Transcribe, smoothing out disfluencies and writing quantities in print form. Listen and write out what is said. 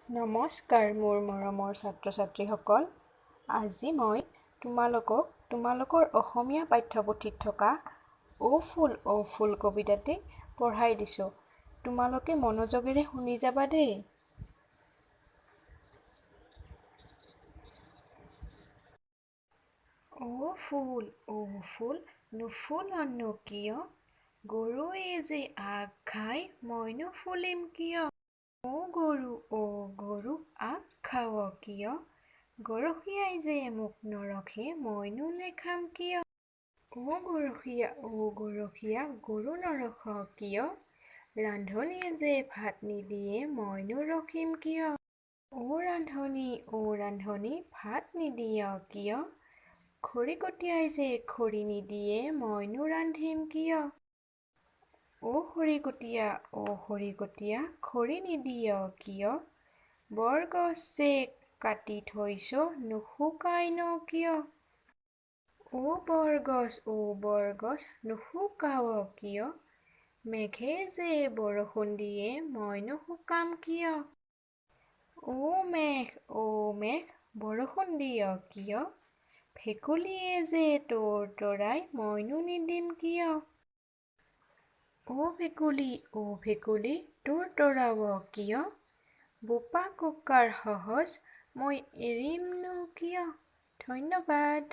নমস্কাৰ মোৰ মৰমৰ ছাত্ৰ ছাত্ৰীসকল। আজি মই তোমালোকৰ অসমীয়া পাঠ্যপুথিত থকা অ ফুল কবিতাটি পঢ়াই দিছোঁ। তোমালোকে মনোযোগেৰে শুনি যাবা দেই। অ ফুল নুফুলনো কিয়? গৰুৱে যে আগ খাই মইনো ফুলিম কিয়? অ গৰু আগ খাৱ কিয়? গৰখীয়াই যে মোক নৰখে মইনো নেখাম কিয়? অ গৰখীয়া গৰু নৰখ কিয়? ৰান্ধনীয়ে যে ভাত নিদিয়ে মইনো ৰখিম কিয়? অ ৰান্ধনী ভাত নিদিয় কিয়? খৰিকটীয়াই যে খৰি নিদিয়ে মইনো ৰান্ধিম কিয়? অ খৰিকটীয়া খৰি নিদিয় কিয়? বৰগছ যে কাটি থৈছ নুশুকাইনো কিয়? অ বৰগছ নুশুকাৱ কিয়? মেঘে যে বৰষুণ দিয়ে মইনো শুকাম কিয়? অ মেঘ বৰষুণ দিয় কিয়? ভেকুলীয়ে যে তৰাই মইনো নিদিম কিয়? অ ভেকুলী তৰাৱ কিয়? বোপা ককাৰ সহজ মই এৰিমনো কিয়? ধন্যবাদ।